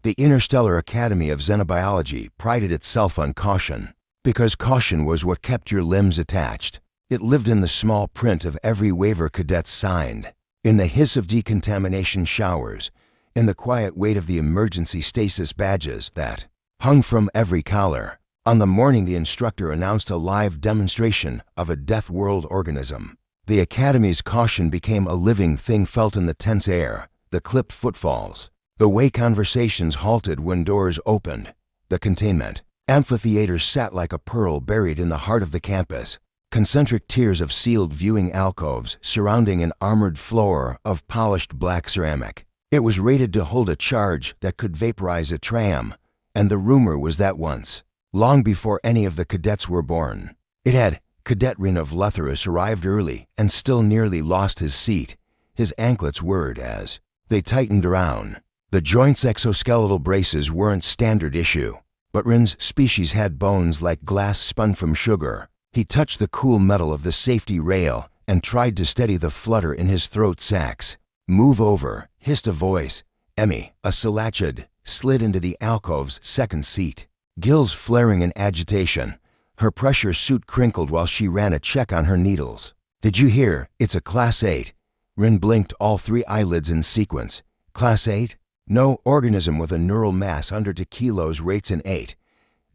The Interstellar Academy of Xenobiology prided itself on caution, because caution was what kept your limbs attached. It lived in the small print of every waiver cadets signed, in the hiss of decontamination showers, in the quiet weight of the emergency stasis badges that hung from every collar. On the morning the instructor announced a live demonstration of a Deathworld organism, the Academy's caution became a living thing felt in the tense air, the clipped footfalls, the way conversations halted when doors opened. The containment amphitheater sat like a pearl buried in the heart of the campus, concentric tiers of sealed viewing alcoves surrounding an armored floor of polished black ceramic. It was rated to hold a charge that could vaporize a tram, and the rumor was that once, long before any of the cadets were born, it had. Cadet Rin of Letherus arrived early and still nearly lost his seat. His anklets whirred as they tightened around. The joint's exoskeletal braces weren't standard issue, but Rin's species had bones like glass spun from sugar. He touched the cool metal of the safety rail and tried to steady the flutter in his throat sacs. "Move over," hissed a voice. Emmy, a Silachid, slid into the alcove's second seat, gills flaring in agitation. Her pressure suit crinkled while she ran a check on her needles. "Did you hear? It's a Class 8. Rin blinked, all three eyelids in sequence. "Class 8? No organism with a neural mass under 2 kilos rates an 8.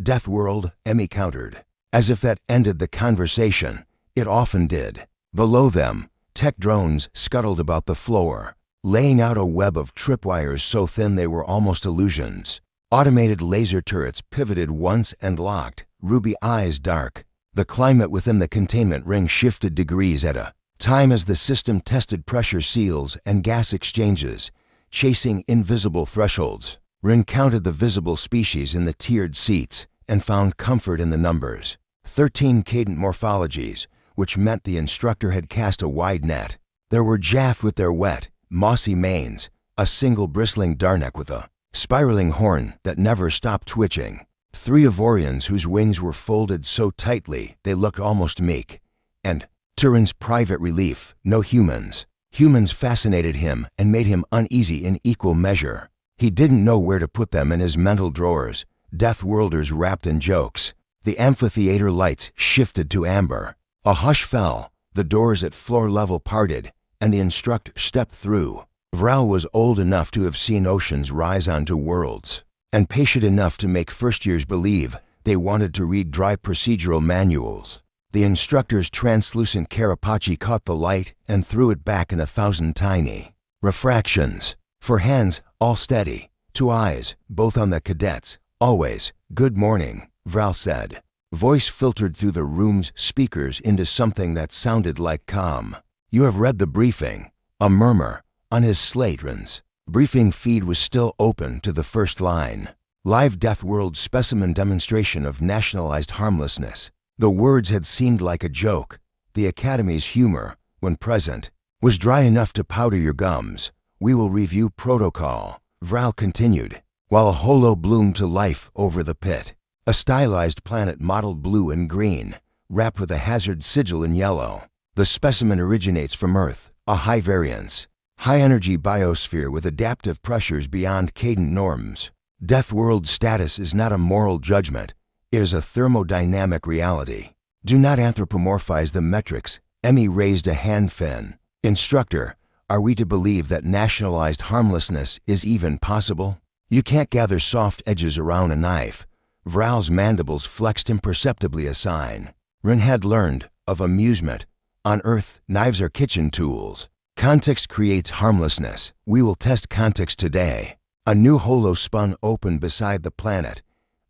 Deathworld," Emmy countered. As if that ended the conversation, it often did. Below them, tech drones scuttled about the floor, laying out a web of tripwires so thin they were almost illusions. Automated laser turrets pivoted once and locked, ruby eyes dark. The climate within the containment ring shifted degrees at a time as the system tested pressure seals and gas exchanges, chasing invisible thresholds. Rin counted the visible species in the tiered seats and found comfort in the numbers. 13 cadent morphologies, which meant the instructor had cast a wide net. There were Jaff with their wet, mossy manes, a single bristling Darnek with a spiraling horn that never stopped twitching, 3 Avorians whose wings were folded so tightly they looked almost meek, and Turin's private relief, no humans. Humans fascinated him and made him uneasy in equal measure. He didn't know where to put them in his mental drawers, Deathworlders wrapped in jokes. The amphitheater lights shifted to amber. A hush fell, the doors at floor level parted, and the instructor stepped through. Vral was old enough to have seen oceans rise onto worlds, and patient enough to make first-years believe they wanted to read dry procedural manuals. The instructor's translucent carapace caught the light and threw it back in 1,000 tiny refractions. For hands, all steady. 2 eyes, both on the cadets. "Always, good morning," Vral said. Voice filtered through the room's speakers into something that sounded like calm. "You have read the briefing." A murmur. On his slate, Rin's briefing feed was still open to the first line. "Live Deathworld specimen demonstration of nationalized harmlessness." The words had seemed like a joke. The Academy's humor, when present, was dry enough to powder your gums. "We will review protocol," Vral continued, while a holo bloomed to life over the pit. A stylized planet mottled blue and green, wrapped with a hazard sigil in yellow. The specimen originates from Earth, a high variance, high-energy biosphere with adaptive pressures beyond cadent norms. Deathworld status is not a moral judgment. It is a thermodynamic reality. Do not anthropomorphize the metrics. Emmy raised a hand fin. "Instructor, are we to believe that nationalized harmlessness is even possible? You can't gather soft edges around a knife." Vral's mandibles flexed imperceptibly a sign. Rin had learned of amusement. On Earth, knives are kitchen tools. Context creates harmlessness. We will test context today. A new holo spun opened beside the planet,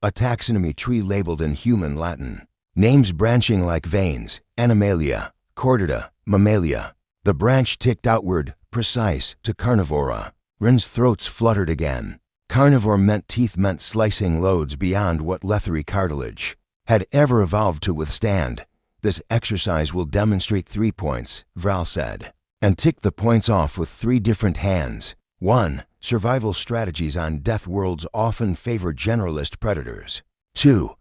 a taxonomy tree labeled in human Latin. Names branching like veins: Animalia, Chordata, Mammalia. The branch ticked outward, precise, to Carnivora. Rin's throats fluttered again. Carnivore meant teeth meant slicing loads beyond what leathery cartilage had ever evolved to withstand. "This exercise will demonstrate 3 points," Vral said, and ticked the points off with 3 different hands. 1. Survival strategies on Deathworlds often favor generalist predators. 2.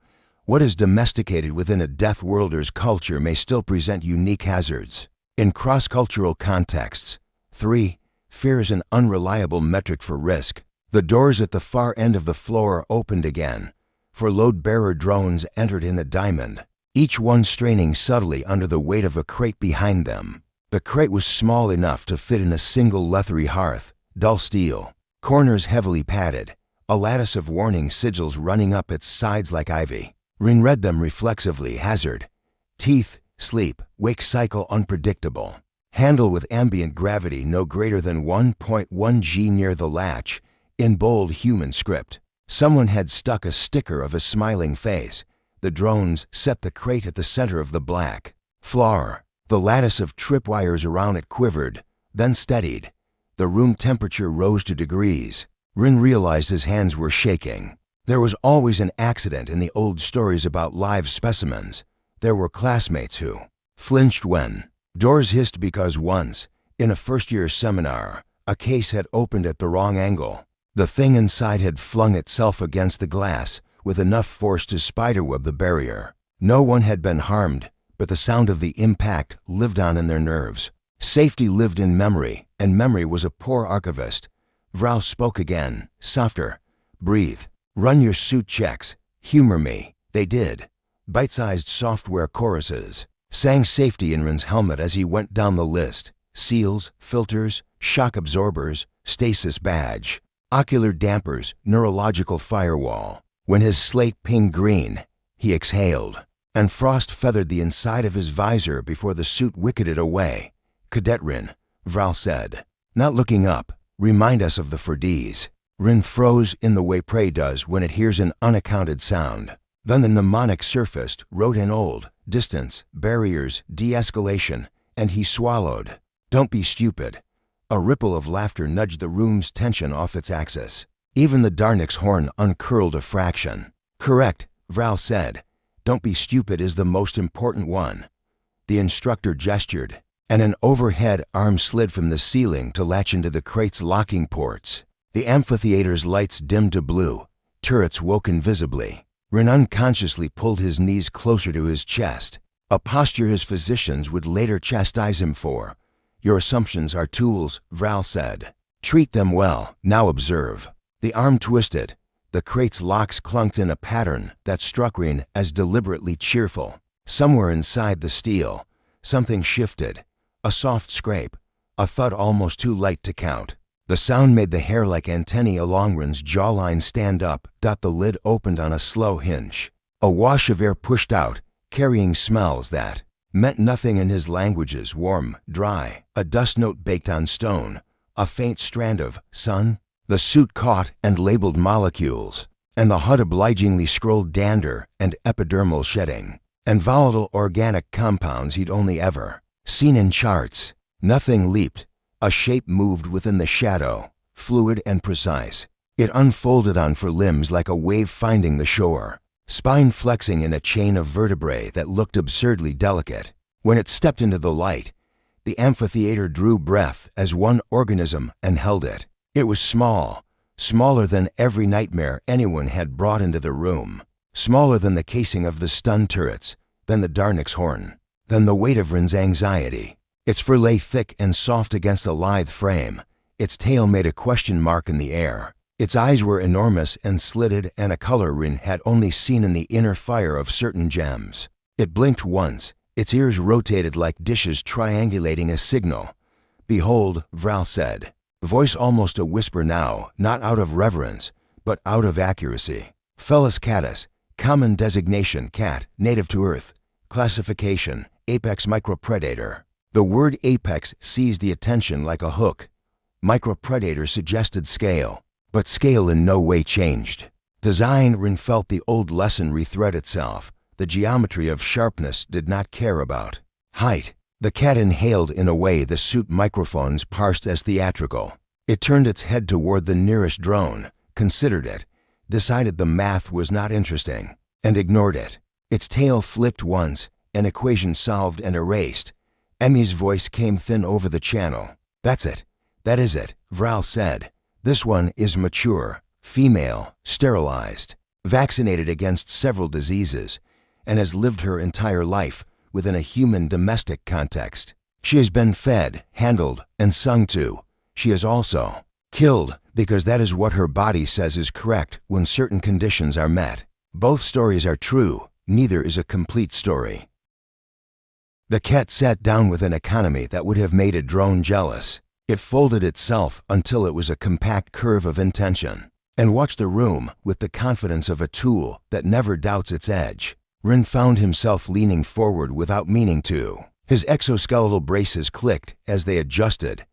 What is domesticated within a Deathworlder's culture may still present unique hazards in cross-cultural contexts. 3. Fear is an unreliable metric for risk. The doors at the far end of the floor opened again, for load-bearer drones entered in a diamond, each one straining subtly under the weight of a crate behind them. The crate was small enough to fit in a single leathery hearth, dull steel, corners heavily padded, a lattice of warning sigils running up its sides like ivy. Rin read them reflexively: hazard, teeth, sleep, wake cycle unpredictable, handle with ambient gravity no greater than 1.1 g near the latch, in bold human script. Someone had stuck a sticker of a smiling face. The drones set the crate at the center of the black floor. The lattice of tripwires around it quivered, then steadied. The room temperature rose to degrees. Rin realized his hands were shaking. There was always an accident in the old stories about live specimens. There were classmates who flinched when doors hissed because once, in a first-year seminar, a case had opened at the wrong angle. The thing inside had flung itself against the glass with enough force to spiderweb the barrier. No one had been harmed, but the sound of the impact lived on in their nerves. Safety lived in memory, and memory was a poor archivist. Vral spoke again, softer. Breathe. Run your suit checks. Humor me. They did. Bite-sized software choruses sang safety in Rin's helmet as he went down the list. Seals, filters, shock absorbers, stasis badge, ocular dampers, neurological firewall. When his slate pinged green, he exhaled, and frost feathered the inside of his visor before the suit wicketed away. Cadet Rin, Vral said, not looking up. Remind us of the 4Ds. Rin froze in the way prey does when it hears an unaccounted sound. Then the mnemonic surfaced, wrote in old: distance, barriers, de-escalation, and he swallowed. Don't be stupid. A ripple of laughter nudged the room's tension off its axis. Even the Darnik's horn uncurled a fraction. Correct, Vral said. Don't be stupid is the most important one. The instructor gestured, and an overhead arm slid from the ceiling to latch into the crate's locking ports. The amphitheater's lights dimmed to blue. Turrets woke invisibly. Rin unconsciously pulled his knees closer to his chest, a posture his physicians would later chastise him for. Your assumptions are tools, Vral said. Treat them well. Now observe. The arm twisted. The crate's locks clunked in a pattern that struck Rin as deliberately cheerful. Somewhere inside the steel, something shifted. A soft scrape, a thud almost too light to count. The sound made the hair like antennae along Rin's jawline stand up. The lid opened on a slow hinge. A wash of air pushed out, carrying smells that meant nothing in his languages: warm, dry, a dust note baked on stone, a faint strand of sun. The suit caught and labeled molecules, and the HUD obligingly scrolled dander and epidermal shedding, and volatile organic compounds he'd only ever seen in charts. Nothing leaped. A shape moved within the shadow, fluid and precise. It unfolded on four limbs like a wave finding the shore, spine flexing in a chain of vertebrae that looked absurdly delicate. When it stepped into the light, the amphitheater drew breath as one organism and held it. It was small, smaller than every nightmare anyone had brought into the room, smaller than the casing of the stun turrets, than the Darnik's horn, than the weight of Rin's anxiety. Its fur lay thick and soft against a lithe frame. Its tail made a question mark in the air. Its eyes were enormous and slitted, and a color Rin had only seen in the inner fire of certain gems. It blinked once. Its ears rotated like dishes triangulating a signal. Behold, Vral said, voice almost a whisper now, not out of reverence, but out of accuracy. Felis catus, common designation cat, native to Earth. Classification, apex micropredator. The word apex seized the attention like a hook. Micropredator suggested scale, but scale in no way changed. Design, Rin felt the old lesson rethread itself. The geometry of sharpness did not care about height. The cat inhaled in a way the suit microphones parsed as theatrical. It turned its head toward the nearest drone, considered it, decided the math was not interesting, and ignored it. Its tail flicked once, an equation solved and erased. Emmy's voice came thin over the channel. That's it. That is it, Vral said. This one is mature, female, sterilized, vaccinated against several diseases, and has lived her entire life within a human domestic context. She has been fed, handled, and sung to. She has also killed, because that is what her body says is correct when certain conditions are met. Both stories are true, neither is a complete story. The cat sat down with an economy that would have made a drone jealous. It folded itself until it was a compact curve of intention, and watched the room with the confidence of a tool that never doubts its edge. Rin found himself leaning forward without meaning to. His exoskeletal braces clicked as they adjusted.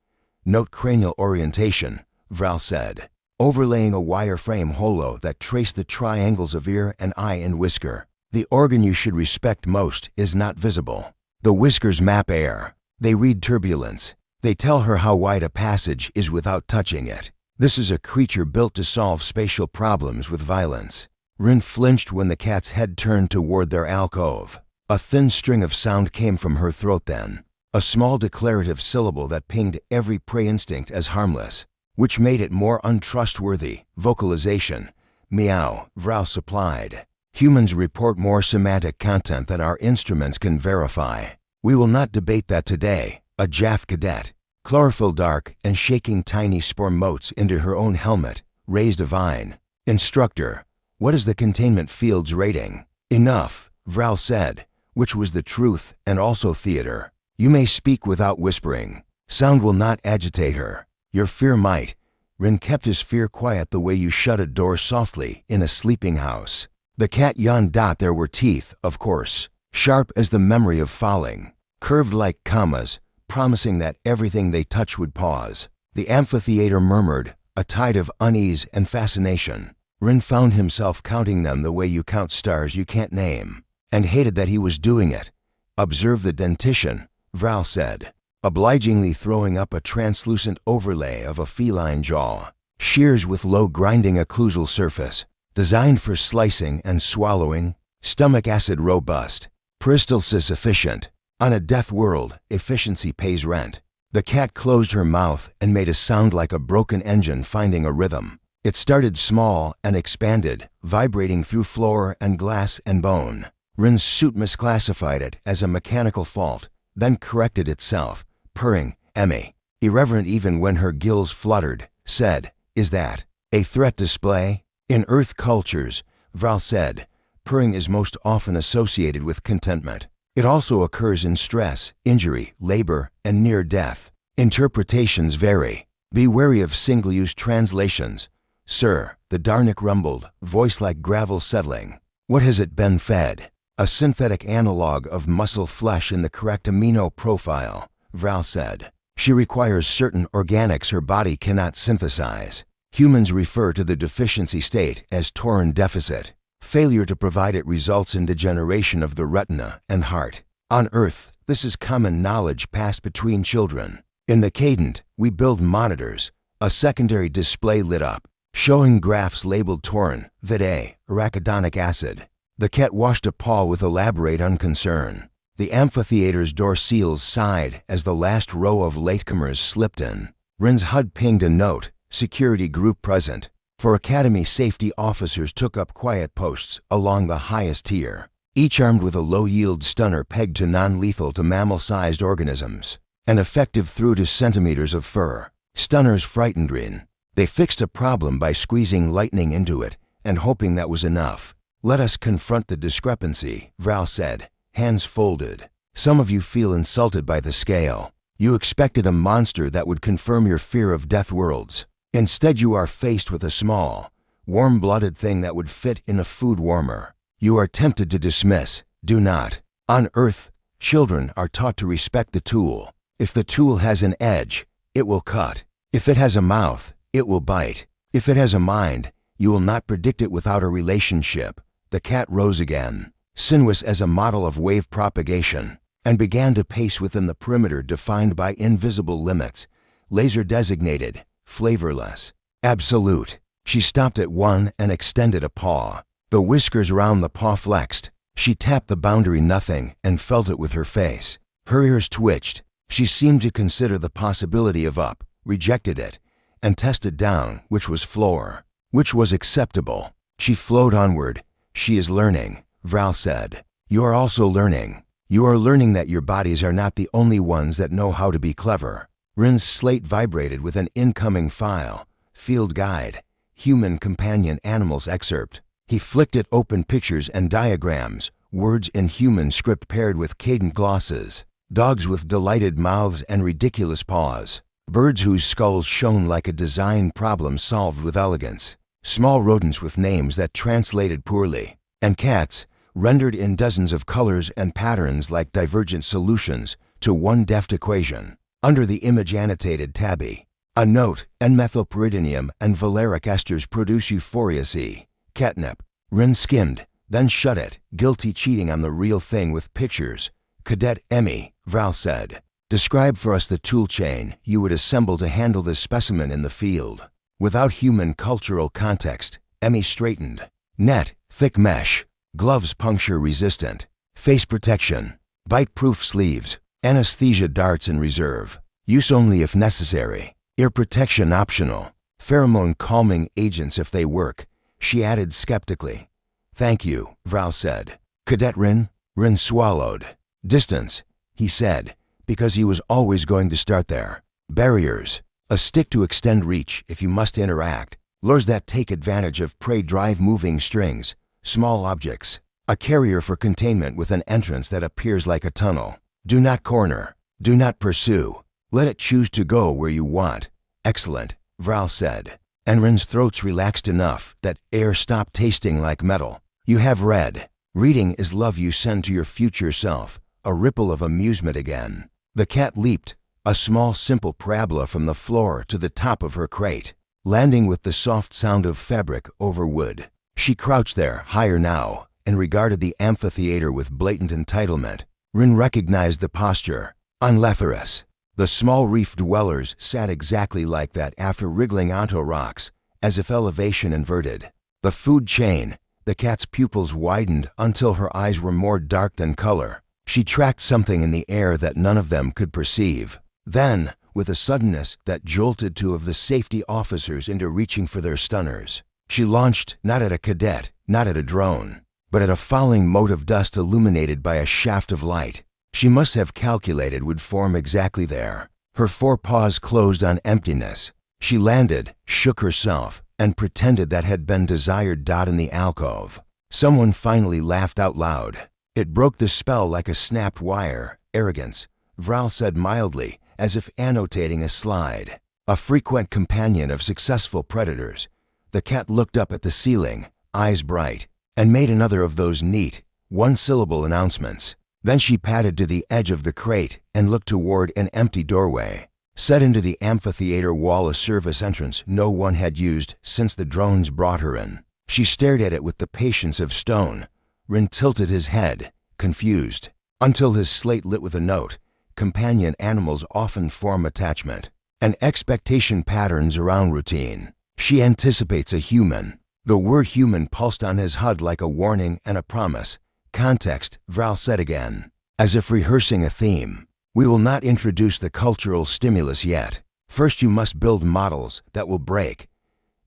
"Note cranial orientation," Vral said, overlaying a wireframe holo that traced the triangles of ear and eye and whisker. "The organ you should respect most is not visible. The whiskers map air. They read turbulence. They tell her how wide a passage is without touching it. This is a creature built to solve spatial problems with violence." Rin flinched when the cat's head turned toward their alcove. A thin string of sound came from her throat then, a small declarative syllable that pinged every prey instinct as harmless, which made it more untrustworthy. "Vocalization. Meow," Vral supplied. "Humans report more semantic content than our instruments can verify. We will not debate that today." A Jaff cadet, chlorophyll dark and shaking tiny spore motes into her own helmet, raised a vine. "Instructor, what is the containment field's rating?" "Enough," Vral said, which was the truth and also theater. "You may speak without whispering. Sound will not agitate her. Your fear might." Rin kept his fear quiet the way you shut a door softly in a sleeping house. The cat yawned. "There were teeth, of course, sharp as the memory of falling, curved like commas, promising that everything they touched would pause." The amphitheater murmured, a tide of unease and fascination. Rin found himself counting them the way you count stars you can't name, and hated that he was doing it. "Observe the dentition," Vral said, obligingly throwing up a translucent overlay of a feline jaw. "Shears with low grinding occlusal surface, designed for slicing and swallowing. Stomach acid robust. Peristalsis efficient. On a Deathworld, efficiency pays rent." The cat closed her mouth and made a sound like a broken engine finding a rhythm. It started small and expanded, vibrating through floor and glass and bone. Rin's suit misclassified it as a mechanical fault, then corrected itself, purring. "Emmy," irreverent even when her gills fluttered, said, "Is that a threat display?" "In Earth cultures," Vral said, "purring is most often associated with contentment. It also occurs in stress, injury, labor, and near death. Interpretations vary. Be wary of single-use translations." "Sir," the Darnik rumbled, voice like gravel settling. "What has it been fed?" "A synthetic analog of muscle flesh in the correct amino profile," Vral said. "She requires certain organics her body cannot synthesize. Humans refer to the deficiency state as Taurin deficit. Failure to provide it results in degeneration of the retina and heart. On Earth, this is common knowledge passed between children. In the Cadent, we build monitors. A secondary display lit up, showing graphs labeled Taurin, Vitae, arachidonic acid." The cat washed a paw with elaborate unconcern. The amphitheater's door seals sighed as the last row of latecomers slipped in. Rin's HUD pinged a note, "Security group present." For Academy safety officers took up quiet posts along the highest tier, each armed with a low-yield stunner pegged to non-lethal to mammal-sized organisms, and effective through to centimeters of fur. Stunners frightened Rin. They fixed a problem by squeezing lightning into it and hoping that was enough. "Let us confront the discrepancy," Vral said, hands folded. "Some of you feel insulted by the scale. You expected a monster that would confirm your fear of Deathworlds. Instead, you are faced with a small, warm-blooded thing that would fit in a food warmer. You are tempted to dismiss. Do not. On Earth, children are taught to respect the tool. If the tool has an edge, it will cut. If it has a mouth, it will bite. If it has a mind, you will not predict it without a relationship." The cat rose again, sinuous as a model of wave propagation, and began to pace within the perimeter defined by invisible limits, laser-designated, flavorless, absolute. She stopped at one and extended a paw. The whiskers around the paw flexed. She tapped the boundary nothing and felt it with her face. Her ears twitched. She seemed to consider the possibility of up, rejected it, and tested down, which was floor, which was acceptable. She flowed onward. "She is learning," Vral said. "You are also learning. You are learning that your bodies are not the only ones that know how to be clever." Rin's slate vibrated with an incoming file, Field Guide, Human Companion Animals excerpt. He flicked at open pictures and diagrams, words in human script paired with cadent glosses. Dogs with delighted mouths and ridiculous paws. Birds whose skulls shone like a design problem solved with elegance. Small rodents with names that translated poorly. And cats, rendered in dozens of colors and patterns like divergent solutions to one deft equation. Under the image annotated tabby. A note, N-methylpyridinium and valeric esters produce euphoria C. Catnip. Rin skimmed, then shut it, guilty cheating on the real thing with pictures. Cadet Emmy, Val said. Describe for us the tool chain you would assemble to handle this specimen in the field. Without human cultural context, Emmy straightened. Net, thick mesh. Gloves puncture resistant. Face protection. Bite-proof sleeves. Anesthesia darts in reserve. Use only if necessary. Ear protection optional. Pheromone calming agents if they work, she added skeptically. Thank you, Val said. Cadet Rin? Rin swallowed. Distance, he said, because he was always going to start there. Barriers. A stick to extend reach if you must interact. Lures that take advantage of prey drive moving strings. Small objects. A carrier for containment with an entrance that appears like a tunnel. Do not corner. Do not pursue. Let it choose to go where you want. Excellent, Val said. And Rin's throats relaxed enough that air stopped tasting like metal. You have read. Reading is love you send to your future self. A ripple of amusement again. The cat leaped, a small simple parabola from the floor to the top of her crate, landing with the soft sound of fabric over wood. She crouched there, higher now, and regarded the amphitheater with blatant entitlement. Rin recognized the posture. Unletherus. The small reef dwellers sat exactly like that after wriggling onto rocks, as if elevation inverted. The food chain. The cat's pupils widened until her eyes were more dark than color. She tracked something in the air that none of them could perceive. Then, with a suddenness that jolted two of the safety officers into reaching for their stunners, she launched not at a cadet, not at a drone, but at a falling mote of dust illuminated by a shaft of light she must have calculated would form exactly there. Her forepaws closed on emptiness. She landed, shook herself, and pretended that had been desired dot in the alcove. Someone finally laughed out loud. It broke the spell like a snapped wire. Arrogance, Vral said mildly, as if annotating a slide. A frequent companion of successful predators. The cat looked up at the ceiling, eyes bright, and made another of those neat, one-syllable announcements. Then she padded to the edge of the crate and looked toward an empty doorway. Set into the amphitheater wall, a service entrance no one had used since the drones brought her in. She stared at it with the patience of stone. Rin tilted his head, confused, until his slate lit with a note. Companion animals often form attachment and expectation patterns around routine. She anticipates a human. The word human pulsed on his HUD like a warning and a promise. Context, Vral said again, as if rehearsing a theme. We will not introduce the cultural stimulus yet. First you must build models that will break.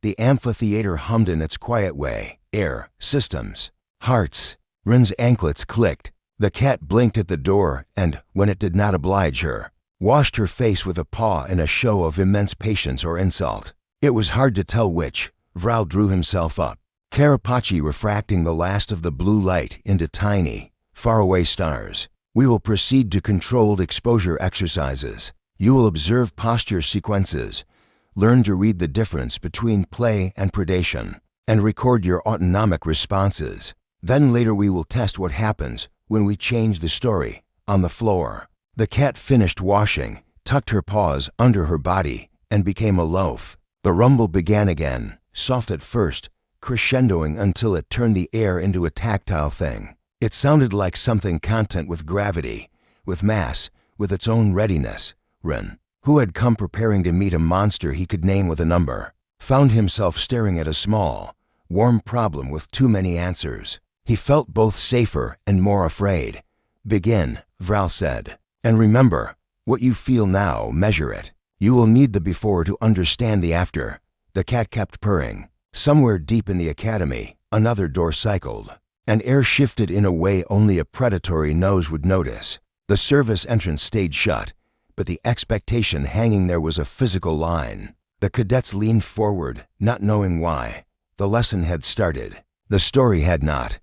The amphitheater hummed in its quiet way. Air, systems, hearts. Rin's anklets clicked. The cat blinked at the door and, when it did not oblige her, washed her face with a paw in a show of immense patience or insult. It was hard to tell which. Vral drew himself up, Carapace refracting the last of the blue light into tiny, faraway stars. We will proceed to controlled exposure exercises. You will observe posture sequences, learn to read the difference between play and predation, and record your autonomic responses. Then later we will test what happens when we change the story, on the floor. The cat finished washing, tucked her paws under her body, and became a loaf. The rumble began again, soft at first, crescendoing until it turned the air into a tactile thing. It sounded like something content with gravity, with mass, with its own readiness. Rin, who had come preparing to meet a monster he could name with a number, found himself staring at a small, warm problem with too many answers. He felt both safer and more afraid. Begin, Vral said. And remember, what you feel now, measure it. You will need the before to understand the after. The cat kept purring. Somewhere deep in the academy, another door cycled, and air shifted in a way only a predatory nose would notice. The service entrance stayed shut, but the expectation hanging there was a physical line. The cadets leaned forward, not knowing why. The lesson had started. The story had not.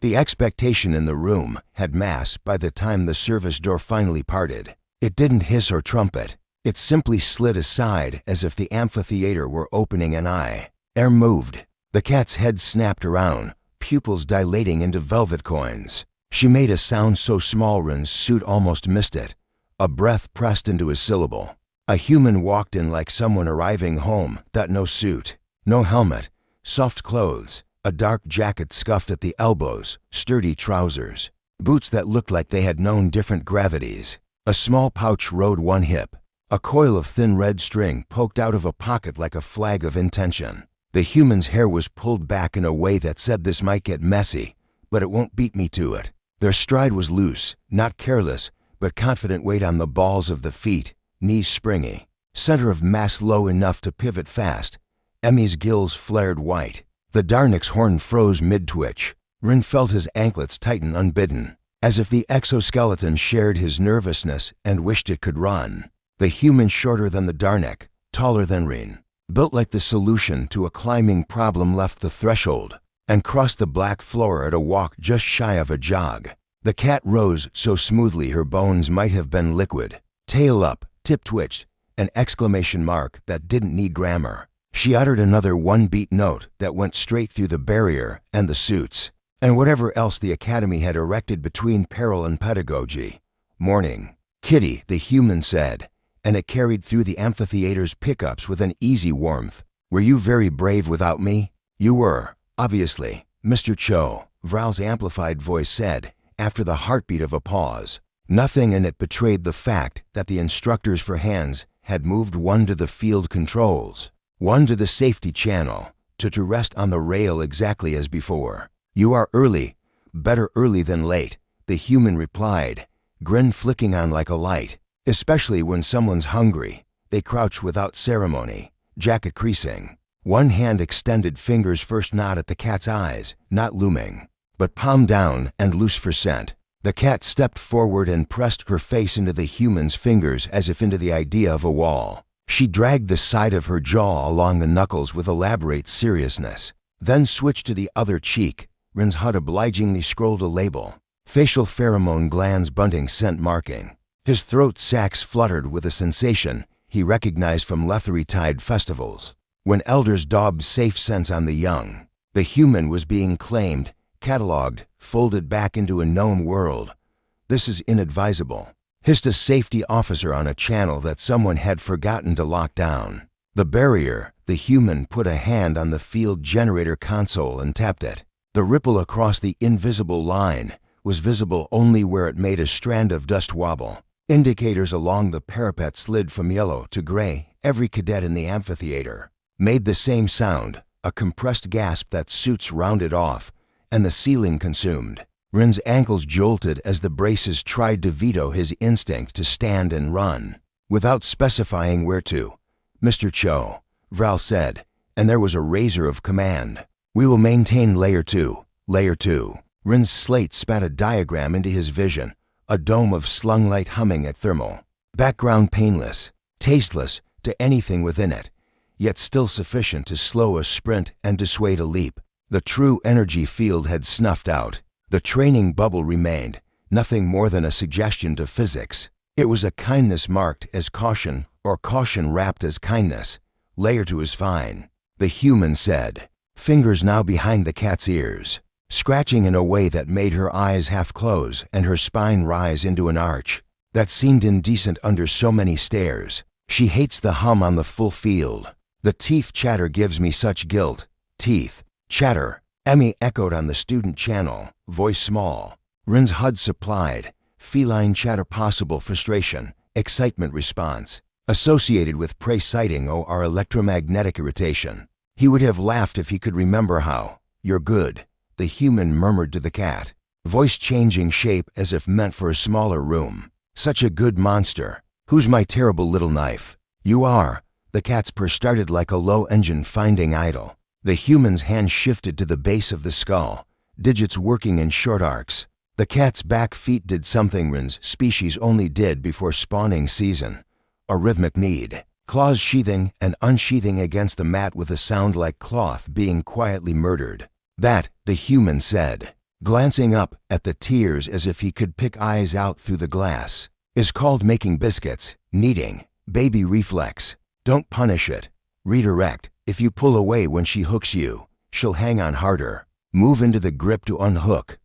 The expectation in the room had mass by the time the service door finally parted. It didn't hiss or trumpet. It simply slid aside as if the amphitheater were opening an eye. Air moved. The cat's head snapped around, pupils dilating into velvet coins. She made a sound so small Rin's suit almost missed it. A breath pressed into a syllable. A human walked in like someone arriving home, no suit, no helmet, soft clothes, a dark jacket scuffed at the elbows, sturdy trousers, boots that looked like they had known different gravities. A small pouch rode one hip. A coil of thin red string poked out of a pocket like a flag of intention. The human's hair was pulled back in a way that said this might get messy, but it won't beat me to it. Their stride was loose, not careless, but confident weight on the balls of the feet, knees springy. Center of mass low enough to pivot fast. Emmy's gills flared white. The Darnik's horn froze mid-twitch. Rin felt his anklets tighten unbidden, as if the exoskeleton shared his nervousness and wished it could run. The human shorter than the Darnik, taller than Rin, built like the solution to a climbing problem left the threshold and crossed the black floor at a walk just shy of a jog. The cat rose so smoothly her bones might have been liquid. Tail up, tip twitched, an exclamation mark that didn't need grammar. She uttered another one-beat note that went straight through the barrier and the suits, and whatever else the Academy had erected between peril and pedagogy. Morning. Kitty, the human said, and it carried through the amphitheater's pickups with an easy warmth. Were you very brave without me? You were, obviously, Mr. Cho, Vral's amplified voice said, after the heartbeat of a pause. Nothing in it betrayed the fact that the instructors for hands had moved one to the field controls, one to the safety channel, to rest on the rail exactly as before. You are early, better early than late, the human replied, grin flicking on like a light. Especially when someone's hungry, they crouch without ceremony, jacket creasing. One hand extended, fingers first not at the cat's eyes, not looming, but palm down and loose for scent. The cat stepped forward and pressed her face into the human's fingers as if into the idea of a wall. She dragged the side of her jaw along the knuckles with elaborate seriousness, then switched to the other cheek. Rin's HUD obligingly scrolled a label. Facial pheromone glands bunting scent marking. His throat sacs fluttered with a sensation he recognized from Lethargy-tide festivals. When elders daubed safe scents on the young, the human was being claimed, cataloged, folded back into a known world. This is inadvisable, hissed a safety officer on a channel that someone had forgotten to lock down. The barrier, the human put a hand on the field generator console and tapped it. The ripple across the invisible line was visible only where it made a strand of dust wobble. Indicators along the parapet slid from yellow to gray. Every cadet in the amphitheater made the same sound, a compressed gasp that suits rounded off, and the ceiling consumed. Rin's ankles jolted as the braces tried to veto his instinct to stand and run. Without specifying where to, Mr. Cho, Vral said, and there was a razor of command. We will maintain layer 2, layer 2. Rin's slate spat a diagram into his vision. A dome of slung light humming at thermal. Background painless, tasteless to anything within it, yet still sufficient to slow a sprint and dissuade a leap. The true energy field had snuffed out. The training bubble remained, nothing more than a suggestion to physics. It was a kindness marked as caution or caution wrapped as kindness. Layer 2 is fine, the human said, fingers now behind the cat's ears, scratching in a way that made her eyes half close and her spine rise into an arch that seemed indecent under so many stares. She hates the hum on the full field. The teeth chatter gives me such guilt. Teeth, chatter, Emmy echoed on the student channel, voice small. Rin's HUD supplied, feline chatter possible frustration, excitement response, associated with prey sighting or electromagnetic irritation. He would have laughed if he could remember how. You're good, the human murmured to the cat, voice changing shape as if meant for a smaller room. Such a good monster. Who's my terrible little knife? You are. The cat's purr started like a low engine finding idle. The human's hand shifted to the base of the skull, digits working in short arcs. The cat's back feet did something Rin's species only did before spawning season. a rhythmic need. Claws sheathing and unsheathing against the mat with a sound like cloth being quietly murdered. That, the human said, glancing up at the tears as if he could pick eyes out through the glass, is called making biscuits, kneading, baby reflex. Don't punish it. Redirect. If you pull away when she hooks you, she'll hang on harder. Move into the grip to unhook,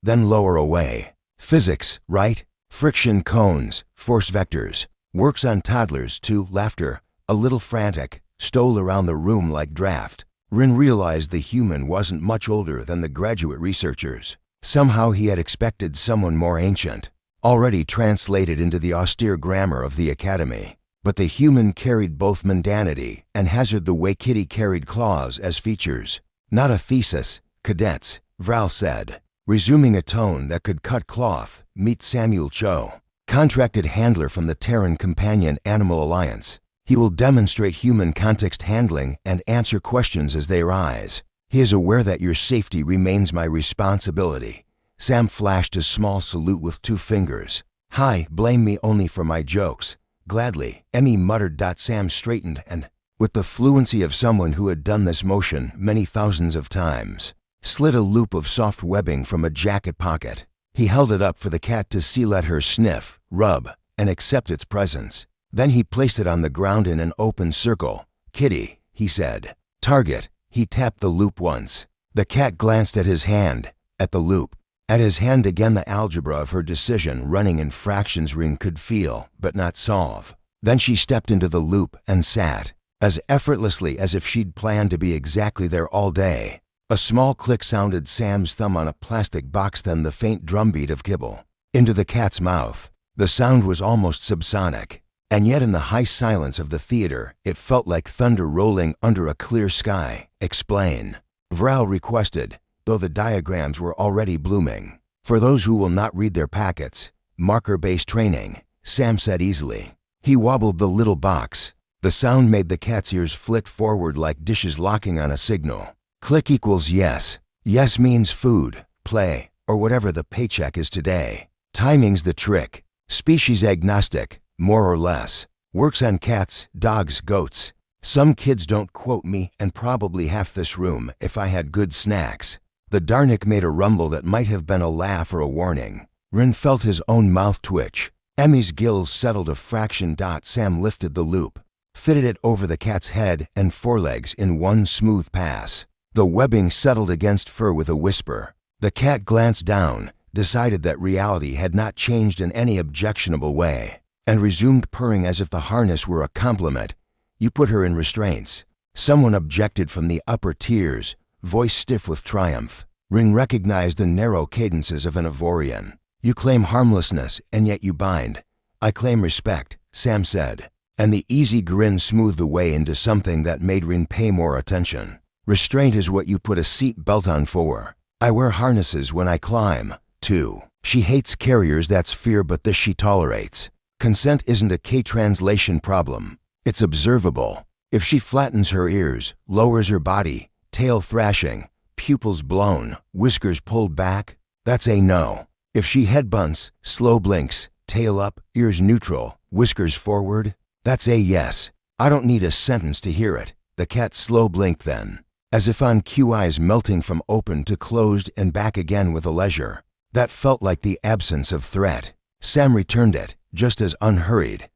then lower away. Physics, right? Friction cones, force vectors. Works on toddlers too. Laughter, a little frantic, stole around the room like draft. Rin realized the human wasn't much older than the graduate researchers. Somehow he had expected someone more ancient, already translated into the austere grammar of the academy. But the human carried both mundanity and hazard the way Kitty carried claws as features. Not a thesis, cadets, Vral said, resuming a tone that could cut cloth. Meet Samuel Cho, contracted handler from the Terran Companion Animal Alliance. He will demonstrate human context handling and answer questions as they arise. He is aware that your safety remains my responsibility. Sam flashed a small salute with 2 fingers. Hi, blame me only for my jokes. Gladly, Emmy muttered. Sam straightened and, with the fluency of someone who had done this motion many thousands of times, slid a loop of soft webbing from a jacket pocket. He held it up for the cat to see, let her sniff, rub, and accept its presence. Then he placed it on the ground in an open circle. Kitty, he said. Target. He tapped the loop once. The cat glanced at his hand, at the loop, at his hand again. The algebra of her decision running in fractions Rin could feel, but not solve. Then she stepped into the loop and sat, as effortlessly as if she'd planned to be exactly there all day. A small click sounded, Sam's thumb on a plastic box, then the faint drumbeat of kibble into the cat's mouth. The sound was almost subsonic, and yet in the high silence of the theater, it felt like thunder rolling under a clear sky. Explain, Vral requested, though the diagrams were already blooming. For those who will not read their packets, marker-based training, Sam said easily. He wobbled the little box. The sound made the cat's ears flit forward like dishes locking on a signal. Click equals yes. Yes means food, play, or whatever the paycheck is today. Timing's the trick. Species agnostic, more or less. Works on cats, dogs, goats. Some kids don't quote me, and probably half this room if I had good snacks. The Darnik made a rumble that might have been a laugh or a warning. Rin felt his own mouth twitch. Emmy's gills settled a fraction. Sam lifted the loop, fitted it over the cat's head and forelegs in one smooth pass. The webbing settled against fur with a whisper. The cat glanced down, decided that reality had not changed in any objectionable way, and resumed purring as if the harness were a compliment. You put her in restraints. Someone objected from the upper tiers, voice stiff with triumph. Rin recognized the narrow cadences of an Ivorian. You claim harmlessness, and yet you bind. I claim respect, Sam said, and the easy grin smoothed the way into something that made Rin pay more attention. Restraint is what you put a seat belt on for. I wear harnesses when I climb, too. She hates carriers, that's fear, but this she tolerates. Consent isn't a K-translation problem. It's observable. If she flattens her ears, lowers her body, tail thrashing, pupils blown, whiskers pulled back, that's a no. If she headbunts, slow blinks, tail up, ears neutral, whiskers forward, that's a yes. I don't need a sentence to hear it. The cat slow blinked then, as if on cue, eyes melting from open to closed and back again with a leisure that felt like the absence of threat. Sam returned it, just as unhurried.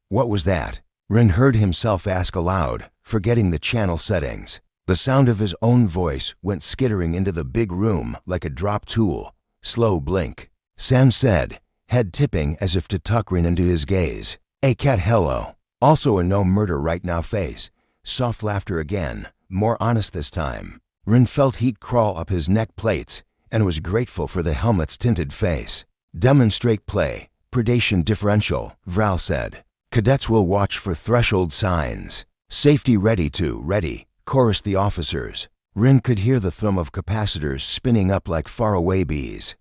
What was that? Rin heard himself ask aloud, forgetting the channel settings. The sound of his own voice went skittering into the big room like a drop tool. Slow blink. Sam said, head tipping as if to tuck Rin into his gaze. A cat hello. Also a no murder right now face. Soft laughter again, more honest this time. Rin felt heat crawl up his neck plates and was grateful for the helmet's tinted face. Demonstrate play, predation differential, Vral said. Cadets will watch for threshold signs. Safety ready, chorused the officers. Rin could hear the thrum of capacitors spinning up like faraway bees.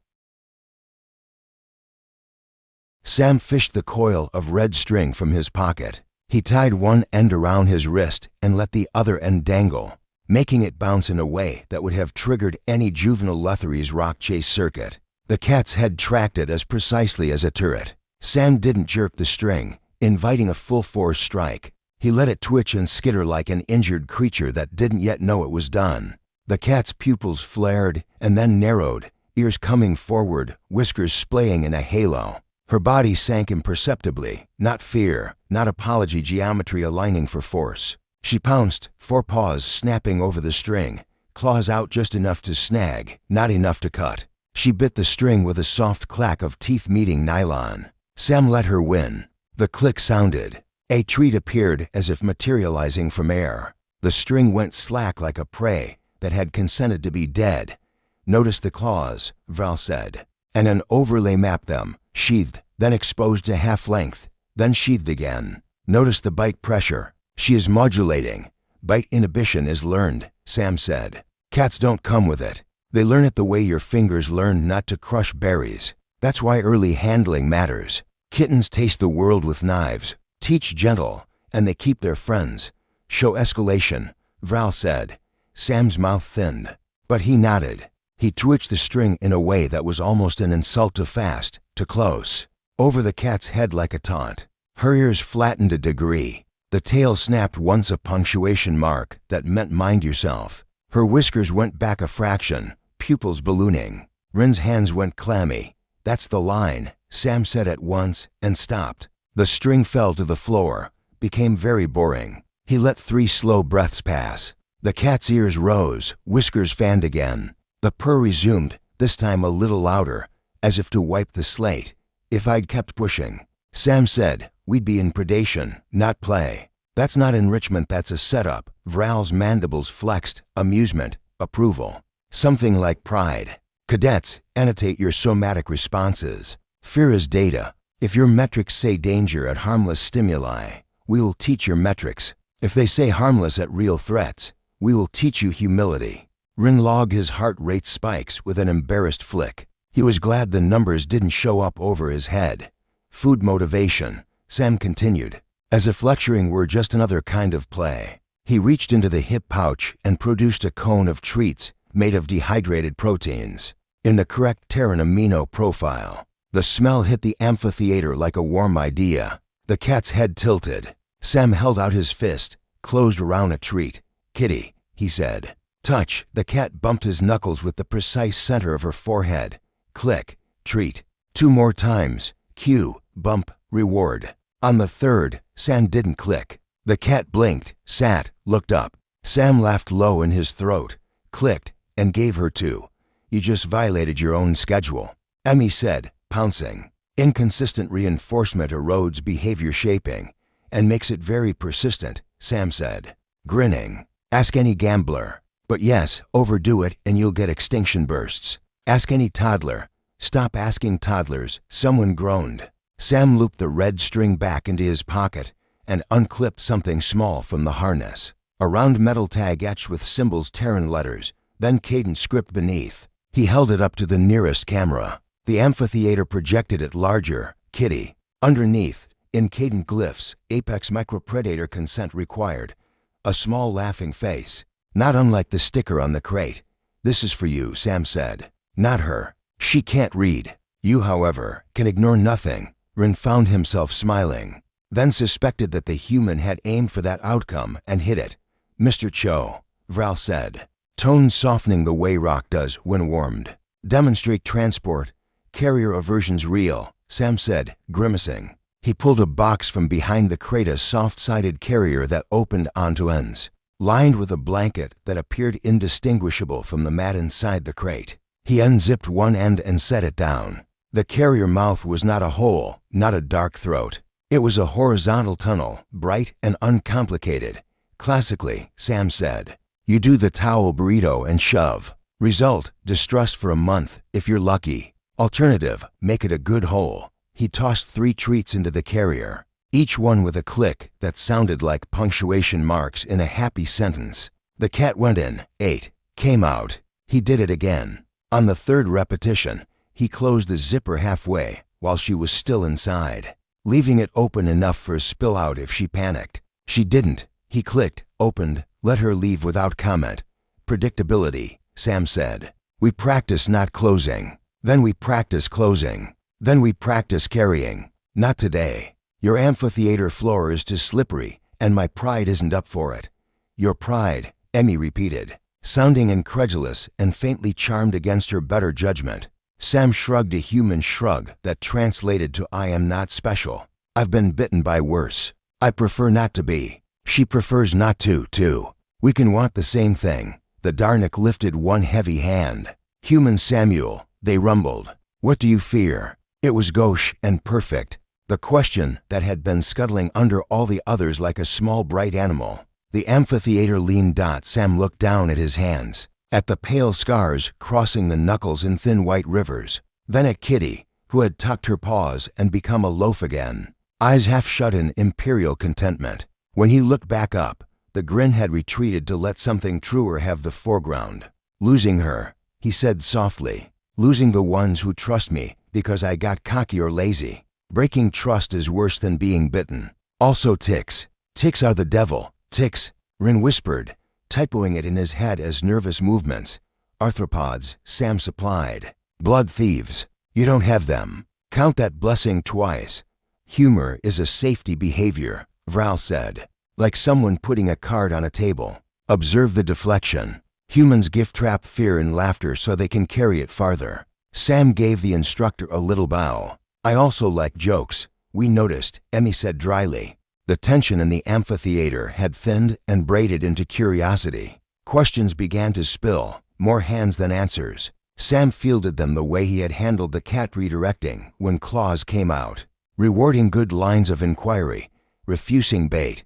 Sam fished the coil of red string from his pocket. He tied one end around his wrist and let the other end dangle, making it bounce in a way that would have triggered any juvenile Lethary's rock chase circuit. The cat's head tracked it as precisely as a turret. Sam didn't jerk the string. inviting a full-force strike. He let it twitch and skitter like an injured creature that didn't yet know it was done. The cat's pupils flared and then narrowed, ears coming forward, whiskers splaying in a halo. Her body sank imperceptibly, not fear, not apology, geometry aligning for force. She pounced, forepaws snapping over the string, claws out just enough to snag, not enough to cut. She bit the string with a soft clack of teeth meeting nylon. Sam let her win. The click sounded. A treat appeared as if materializing from air. The string went slack like a prey that had consented to be dead. Notice the claws, Val said. And an overlay mapped them, sheathed, then exposed to half-length, then sheathed again. Notice the bite pressure. She is modulating. Bite inhibition is learned, Sam said. Cats don't come with it. They learn it the way your fingers learned not to crush berries. That's why early handling matters. Kittens taste the world with knives, teach gentle, and they keep their friends. Show escalation, Val said. Sam's mouth thinned, but he nodded. He twitched the string in a way that was almost an insult to fast, to close. Over the cat's head like a taunt. Her ears flattened a degree. The tail snapped once, a punctuation mark that meant mind yourself. Her whiskers went back a fraction, pupils ballooning. Rin's hands went clammy. That's the line, Sam said at once and stopped. The string fell to the floor, became very boring. He let 3 slow breaths pass. The cat's ears rose, whiskers fanned again. The purr resumed, this time a little louder, as if to wipe the slate. If I'd kept pushing, Sam said, we'd be in predation, not play. That's not enrichment, that's a setup. Vral's mandibles flexed, amusement, approval. Something like pride. Cadets, annotate your somatic responses. Fear is data. If your metrics say danger at harmless stimuli, we will teach your metrics. If they say harmless at real threats, we will teach you humility. Rin logged his heart rate spikes with an embarrassed flick. He was glad the numbers didn't show up over his head. Food motivation, Sam continued, as if lecturing were just another kind of play. He reached into the hip pouch and produced a cone of treats made of dehydrated proteins, in the correct Terran amino profile. The smell hit the amphitheater like a warm idea. The cat's head tilted. Sam held out his fist, closed around a treat. Kitty, he said. Touch. The cat bumped his knuckles with the precise center of her forehead. Click. Treat. 2 more times. Cue. Bump. Reward. On the 3rd, Sam didn't click. The cat blinked, sat, looked up. Sam laughed low in his throat, clicked, and gave her 2. You just violated your own schedule. Emmy said, pouncing. Inconsistent reinforcement erodes behavior shaping and makes it very persistent, Sam said, grinning. Ask any gambler. But yes, overdo it and you'll get extinction bursts. Ask any toddler. Stop asking toddlers, someone groaned. Sam looped the red string back into his pocket and unclipped something small from the harness. A round metal tag etched with symbols, Terran letters, then cadent script beneath. He held it up to the nearest camera. The amphitheater projected it larger. Kitty. Underneath, in cadent glyphs, apex micropredator consent required. A small laughing face. Not unlike the sticker on the crate. This is for you, Sam said. Not her. She can't read. You, however, can ignore nothing. Rin found himself smiling, then suspected that the human had aimed for that outcome and hit it. Mr. Cho, Vral said, tone softening the way rock does when warmed. Demonstrate transport. Carrier aversion's real, Sam said, grimacing. He pulled a box from behind the crate, a soft-sided carrier that opened onto ends, lined with a blanket that appeared indistinguishable from the mat inside the crate. He unzipped one end and set it down. The carrier mouth was not a hole, not a dark throat. It was a horizontal tunnel, bright and uncomplicated. Classically, Sam said, you do the towel burrito and shove. Result, distrust for a month, if you're lucky. Alternative, make it a good hole. He tossed 3 treats into the carrier, each one with a click that sounded like punctuation marks in a happy sentence. The cat went in, ate, came out. He did it again. On the 3rd repetition, he closed the zipper halfway while she was still inside, leaving it open enough for a spill out if she panicked. She didn't. He clicked, opened, let her leave without comment. Predictability, Sam said. We practice not closing. Then we practice closing. Then we practice carrying. Not today. Your amphitheater floor is too slippery, and my pride isn't up for it. Your pride, Emmy repeated, sounding incredulous and faintly charmed against her better judgment. Sam shrugged a human shrug that translated to I am not special. I've been bitten by worse. I prefer not to be. She prefers not to, too. We can want the same thing. The Darnik lifted one heavy hand. Human Samuel, they rumbled. What do you fear? It was gauche and perfect. The question that had been scuttling under all the others like a small bright animal. The amphitheater leaned. Sam looked down at his hands, at the pale scars crossing the knuckles in thin white rivers, then at Kitty, who had tucked her paws and become a loaf again, eyes half shut in imperial contentment. When he looked back up, the grin had retreated to let something truer have the foreground. Losing her, he said softly. Losing the ones who trust me because I got cocky or lazy. Breaking trust is worse than being bitten. Also ticks. Ticks are the devil. Ticks, Rin whispered, typoing it in his head as nervous movements. Arthropods, Sam supplied. Blood thieves. You don't have them. Count that blessing twice. Humor is a safety behavior, Vral said, like someone putting a card on a table. Observe the deflection. Humans gift trap fear in laughter so they can carry it farther. Sam gave the instructor a little bow. I also like jokes. We noticed, Emmy said dryly. The tension in the amphitheater had thinned and braided into curiosity. Questions began to spill, more hands than answers. Sam fielded them the way he had handled the cat redirecting when claws came out. Rewarding good lines of inquiry, refusing bait.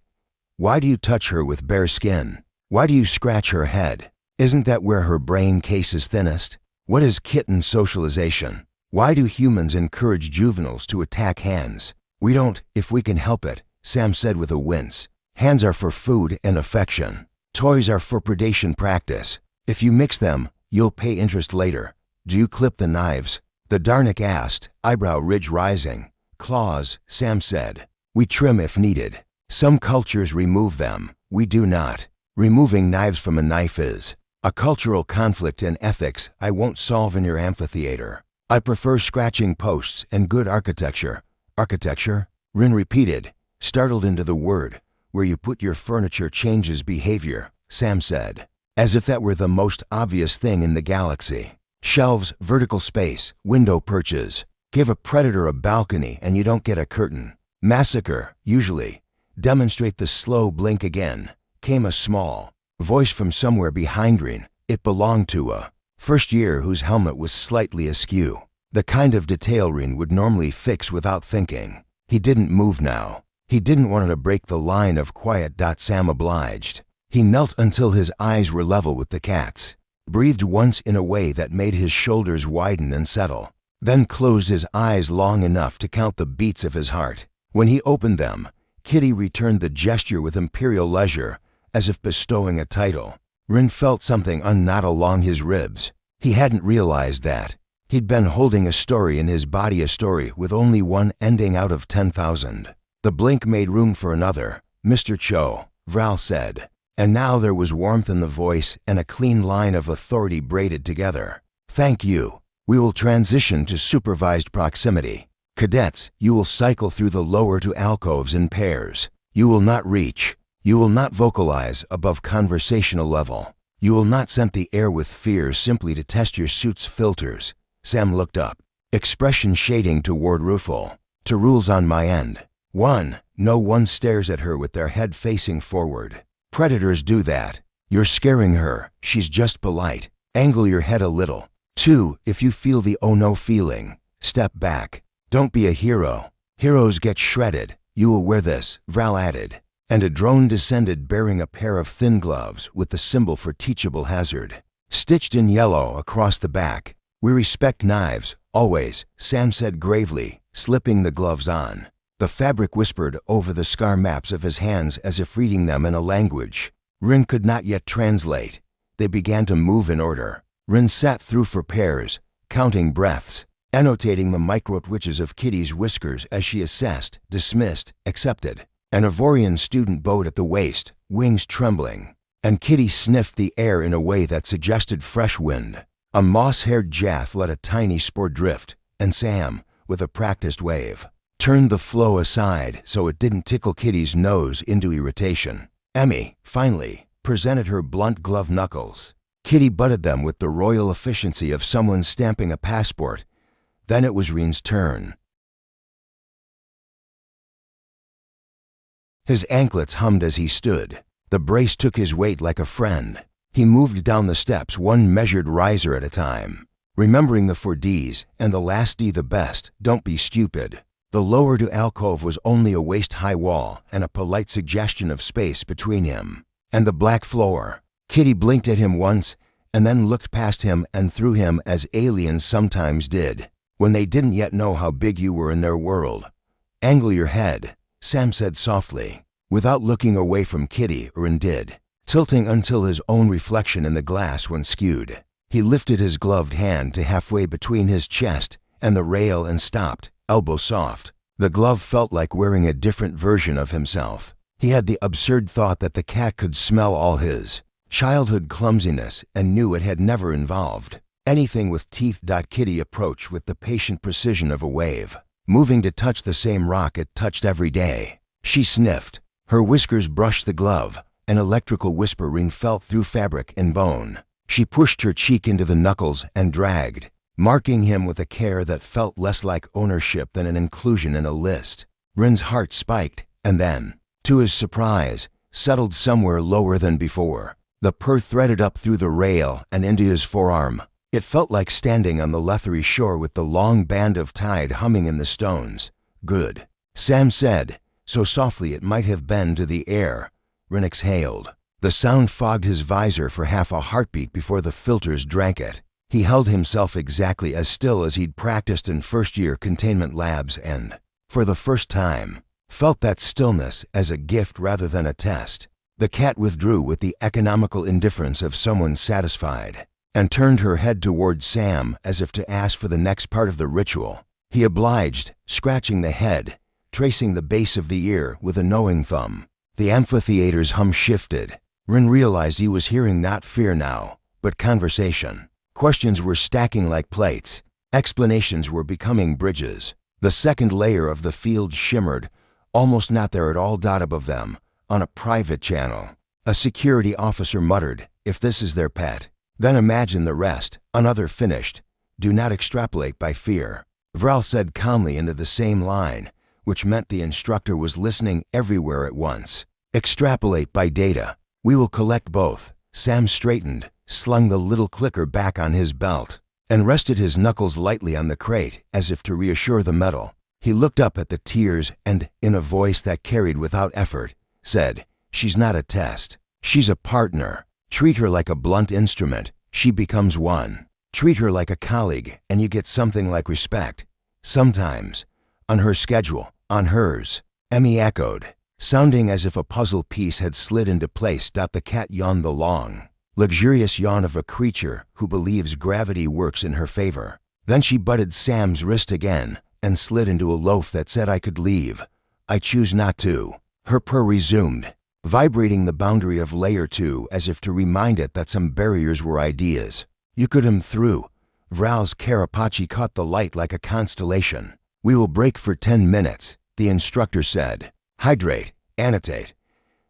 Why do you touch her with bare skin? Why do you scratch her head? Isn't that where her brain case is thinnest? What is kitten socialization? Why do humans encourage juveniles to attack hands? We don't, if we can help it, Sam said with a wince. Hands are for food and affection. Toys are for predation practice. If you mix them, you'll pay interest later. Do you clip the knives? The Darnik asked, eyebrow ridge rising. Claws, Sam said. We trim if needed. Some cultures remove them. We do not. Removing knives from a knife is a cultural conflict in ethics I won't solve in your amphitheater. I prefer scratching posts and good architecture. Architecture? Rin repeated, startled into the word. Where you put your furniture changes behavior, Sam said, as if that were the most obvious thing in the galaxy. Shelves, vertical space, window perches. Give a predator a balcony and you don't get a curtain. Massacre, usually. Demonstrate the slow blink again. Came a small voice from somewhere behind Rin. It belonged to a first year whose helmet was slightly askew. The kind of detail Rin would normally fix without thinking. He didn't move now. He didn't want to break the line of quiet. Sam obliged. He knelt until his eyes were level with the cat's. Breathed once in a way that made his shoulders widen and settle. Then closed his eyes long enough to count the beats of his heart. When he opened them, Kitty returned the gesture with imperial leisure, as if bestowing a title. Rin felt something unknot along his ribs. He hadn't realized that. He'd been holding a story in his body, a story with only one ending out of 10,000. The blink made room for another. Mr. Cho, Vral said. And now there was warmth in the voice and a clean line of authority braided together. Thank you. We will transition to supervised proximity. Cadets, you will cycle through the lower two alcoves in pairs. You will not reach. You will not vocalize above conversational level. You will not scent the air with fear simply to test your suit's filters. Sam looked up, expression shading toward rueful. To rules on my end. 1. No one stares at her with their head facing forward. Predators do that. You're scaring her. She's just polite. Angle your head a little. 2. If you feel the oh no feeling, step back. Don't be a hero. Heroes get shredded. You will wear this, Vral added. And a drone descended bearing a pair of thin gloves with the symbol for teachable hazard. Stitched in yellow across the back. We respect knives, always, Sam said gravely, slipping the gloves on. The fabric whispered over the scar maps of his hands as if reading them in a language Rin could not yet translate. They began to move in order. Rin sat through for pairs, counting breaths, annotating the micro-twitches of Kitty's whiskers as she assessed, dismissed, accepted. An Ivorian student bowed at the waist, wings trembling, and Kitty sniffed the air in a way that suggested fresh wind. A moss-haired Jath let a tiny spore drift, and Sam, with a practiced wave, turned the flow aside so it didn't tickle Kitty's nose into irritation. Emmy, finally, presented her blunt glove knuckles. Kitty butted them with the royal efficiency of someone stamping a passport. Then it was Reen's turn. His anklets hummed as he stood. The brace took his weight like a friend. He moved down the steps one measured riser at a time, remembering the 4Ds and the last D the best, don't be stupid. The lower to alcove was only a waist-high wall and a polite suggestion of space between him and the black floor. Kitty blinked at him once and then looked past him and through him as aliens sometimes did when they didn't yet know how big you were in their world. Angle your head, Sam said softly, without looking away from Kitty or did, tilting until his own reflection in the glass went skewed. He lifted his gloved hand to halfway between his chest and the rail and stopped, elbow soft. The glove felt like wearing a different version of himself. He had the absurd thought that the cat could smell all his childhood clumsiness and knew it had never involved anything with teeth. Kitty approached with the patient precision of a wave, moving to touch the same rock it touched every day. She sniffed. Her whiskers brushed the glove. An electrical whisper ring felt through fabric and bone. She pushed her cheek into the knuckles and dragged, marking him with a care that felt less like ownership than an inclusion in a list. Rin's heart spiked, and then, to his surprise, settled somewhere lower than before. The purr threaded up through the rail and into his forearm. It felt like standing on the leathery shore with the long band of tide humming in the stones. Good, Sam said, so softly it might have been to the air. Rin exhaled. The sound fogged his visor for half a heartbeat before the filters drank it. He held himself exactly as still as he'd practiced in first-year containment labs and, for the first time, felt that stillness as a gift rather than a test. The cat withdrew with the economical indifference of someone satisfied and turned her head toward Sam as if to ask for the next part of the ritual. He obliged, scratching the head, tracing the base of the ear with a knowing thumb. The amphitheater's hum shifted. Rin realized he was hearing not fear now, but conversation. Questions were stacking like plates. Explanations were becoming bridges. The second layer of the field shimmered, almost not there at all. Above them, on a private channel, a security officer muttered, "If this is their pet, then imagine the rest." Another finished, "Do not extrapolate by fear." Vral said calmly into the same line, which meant the instructor was listening everywhere at once. "Extrapolate by data. We will collect both." Sam straightened, slung the little clicker back on his belt, and rested his knuckles lightly on the crate as if to reassure the metal. He looked up at the tiers and, in a voice that carried without effort, said, "She's not a test. She's a partner. Treat her like a blunt instrument. She becomes one. Treat her like a colleague, and you get something like respect. Sometimes, on her schedule, on hers." Emmy echoed, sounding as if a puzzle piece had slid into place. The cat yawned the long, luxurious yawn of a creature who believes gravity works in her favor. Then she butted Sam's wrist again and slid into a loaf that said, "I could leave. I choose not to." Her purr resumed, vibrating the boundary of layer 2 as if to remind it that some barriers were ideas. "You could through." Vral's carapace caught the light like a constellation. "We will break for 10 minutes, the instructor said. "Hydrate, annotate.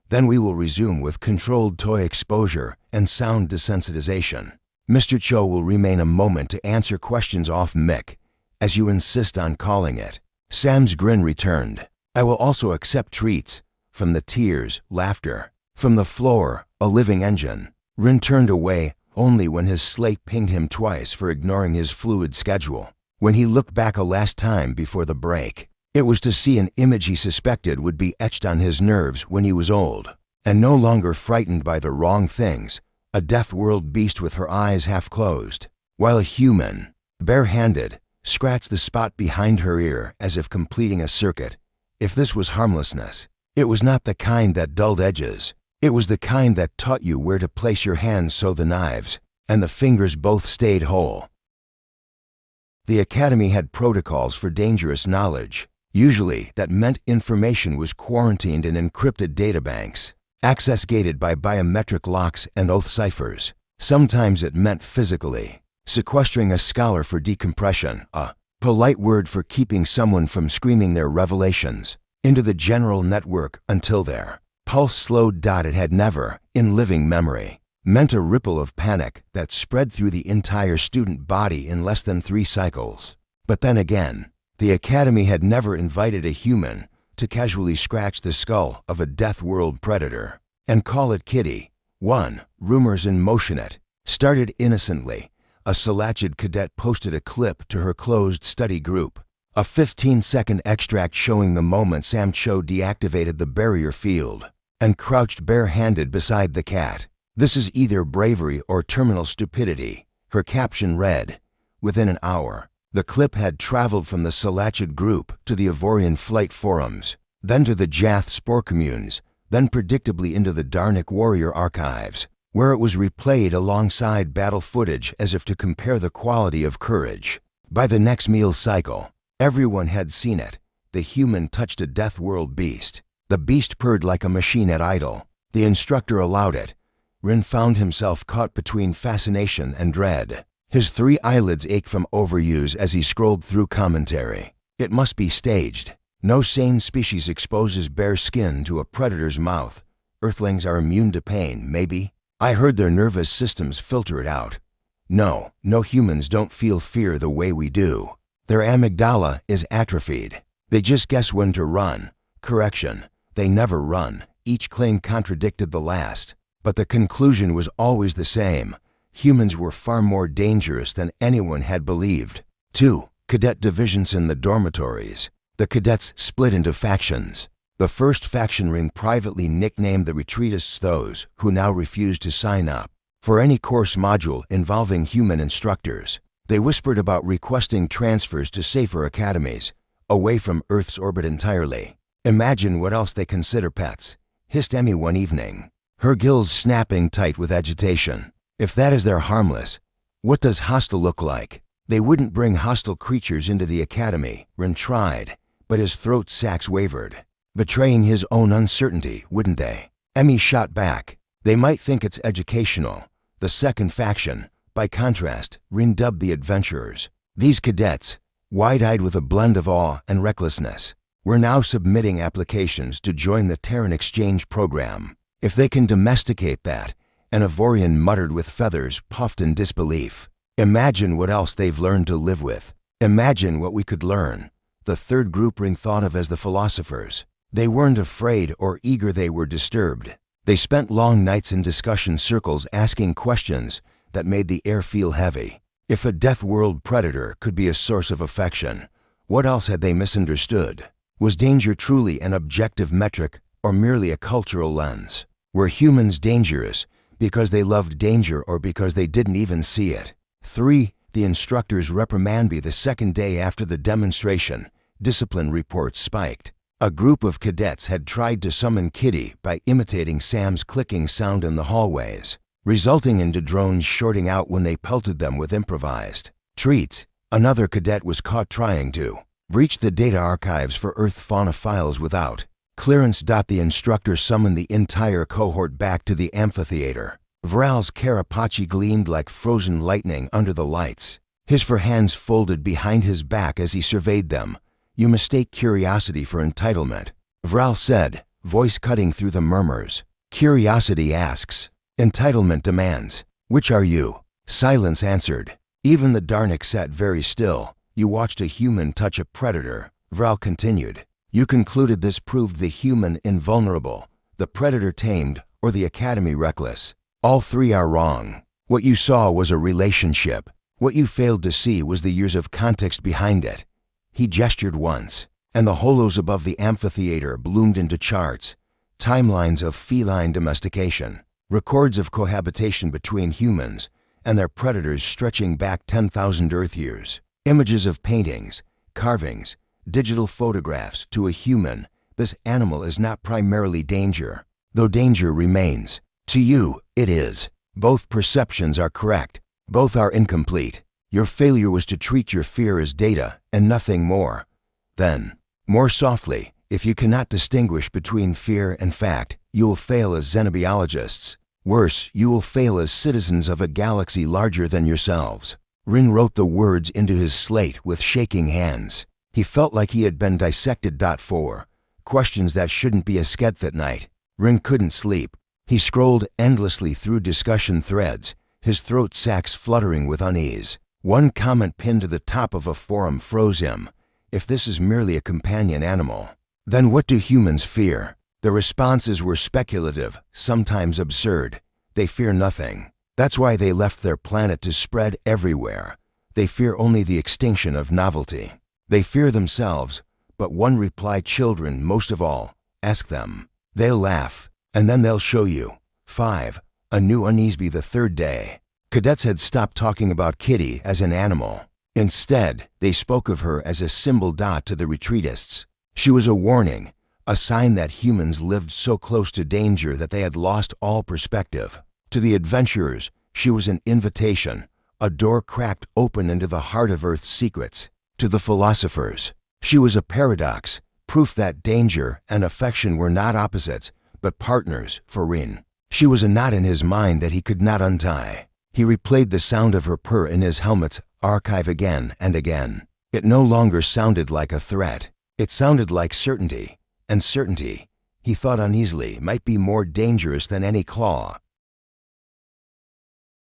Then we will resume with controlled toy exposure and sound desensitization. Mr. Cho will remain a moment to answer questions off mic, as you insist on calling it." Sam's grin returned. "I will also accept treats." From the tiers, laughter. From the floor, a living engine. Rin turned away only when his slate pinged him twice for ignoring his fluid schedule. When he looked back a last time before the break, it was to see an image he suspected would be etched on his nerves when he was old, and no longer frightened by the wrong things, a Deathworld beast with her eyes half closed, while a human, bare-handed, scratched the spot behind her ear as if completing a circuit. If this was harmlessness, it was not the kind that dulled edges. It was the kind that taught you where to place your hands so the knives and the fingers both stayed whole. The Academy had protocols for dangerous knowledge. Usually, that meant information was quarantined in encrypted databanks, access gated by biometric locks and oath ciphers. Sometimes it meant physically sequestering a scholar for decompression, a polite word for keeping someone from screaming their revelations into the general network until their pulse slowed. It had never, in living memory, meant a ripple of panic that spread through the entire student body in less than 3 cycles. But then again, the Academy had never invited a human to casually scratch the skull of a Deathworld predator and call it kitty. 1. Rumors in motion. It started innocently. A Salachid cadet posted a clip to her closed study group, a 15-second extract showing the moment Sam Cho deactivated the barrier field and crouched bare-handed beside the cat. "This is either bravery or terminal stupidity," her caption read. Within an hour, the clip had traveled from the Salachid group to the Ivorian flight forums, then to the Jath spore communes, then predictably into the Darnik warrior archives, where it was replayed alongside battle footage as if to compare the quality of courage. By the next meal cycle, everyone had seen it. The human touched a Deathworld beast. The beast purred like a machine at idle. The instructor allowed it. Rin found himself caught between fascination and dread. His 3 eyelids ached from overuse as he scrolled through commentary. It must be staged. No sane species exposes bare skin to a predator's mouth. Earthlings are immune to pain, maybe. I heard their nervous systems filter it out. No humans don't feel fear the way we do. Their amygdala is atrophied. They just guess when to run. Correction, they never run. Each claim contradicted the last, but the conclusion was always the same. Humans were far more dangerous than anyone had believed. 2. Cadet divisions in the dormitories. The cadets split into factions. The first faction Rin privately nicknamed the Retreatists, those who now refused to sign up for any course module involving human instructors. They whispered about requesting transfers to safer academies, away from Earth's orbit entirely. Imagine what else they consider pets, hissed Emmy one evening, her gills snapping tight with agitation. If that is their harmless, what does hostile look like? They wouldn't bring hostile creatures into the academy, Rin tried, but his throat sacs wavered, betraying his own uncertainty, wouldn't they? Emmy shot back. They might think it's educational. The second faction, by contrast, Rin dubbed the adventurers. These cadets, wide-eyed with a blend of awe and recklessness, were now submitting applications to join the Terran exchange program. If they can domesticate that, an Ivorian muttered with feathers puffed in disbelief. Imagine what else they've learned to live with. Imagine what we could learn. The third group Ring thought of as the philosophers. They weren't afraid or eager, they were disturbed. They spent long nights in discussion circles asking questions that made the air feel heavy. If a Deathworld predator could be a source of affection, what else had they misunderstood? Was danger truly an objective metric or merely a cultural lens? Were humans dangerous because they loved danger or because they didn't even see it? 3. The instructor's reprimand. The second day after the demonstration, discipline reports spiked. A group of cadets had tried to summon Kitty by imitating Sam's clicking sound in the hallways, resulting in drones shorting out when they pelted them with improvised treats. Another cadet was caught trying to breach the data archives for Earth fauna files without clearance. The instructor summoned the entire cohort back to the amphitheater. Vral's carapace gleamed like frozen lightning under the lights, his hands folded behind his back as he surveyed them. "You mistake curiosity for entitlement," Vral said, voice cutting through the murmurs. "Curiosity asks, entitlement demands. Which are you?" Silence answered. Even the Darnik sat very still. "You watched a human touch a predator," Vral continued. "You concluded this proved the human invulnerable, the predator tamed, or the academy reckless. All 3 are wrong. What you saw was a relationship. What you failed to see was the years of context behind it." He gestured once, and the holos above the amphitheater bloomed into charts, timelines of feline domestication, records of cohabitation between humans and their predators stretching back 10,000 Earth years, images of paintings, carvings, digital photographs. To a human, this animal is not primarily danger, though danger remains. To you, it is. Both perceptions are correct. Both are incomplete. Your failure was to treat your fear as data and nothing more. Then, more softly, if you cannot distinguish between fear and fact, you will fail as xenobiologists. Worse, you will fail as citizens of a galaxy larger than yourselves. Rin wrote the words into his slate with shaking hands. He felt like he had been dissected. 4. Questions that shouldn't be asked that night. Rin couldn't sleep. He scrolled endlessly through discussion threads, his throat sacs fluttering with unease. One comment pinned to the top of a forum froze him. If this is merely a companion animal, then what do humans fear? The responses were speculative, sometimes absurd. They fear nothing. That's why they left their planet to spread everywhere. They fear only the extinction of novelty. They fear themselves, but one replied, children most of all. Ask them. They'll laugh, and then they'll show you. 5. A new unease. The third day. Cadets had stopped talking about Kitty as an animal. Instead, they spoke of her as a symbol. To the retreatists, she was a warning, a sign that humans lived so close to danger that they had lost all perspective. To the adventurers, she was an invitation, a door cracked open into the heart of Earth's secrets. To the philosophers, she was a paradox, proof that danger and affection were not opposites, but partners. For Rin, she was a knot in his mind that he could not untie. He replayed the sound of her purr in his helmet's archive again and again. It no longer sounded like a threat. It sounded like certainty, and certainty, he thought uneasily, might be more dangerous than any claw.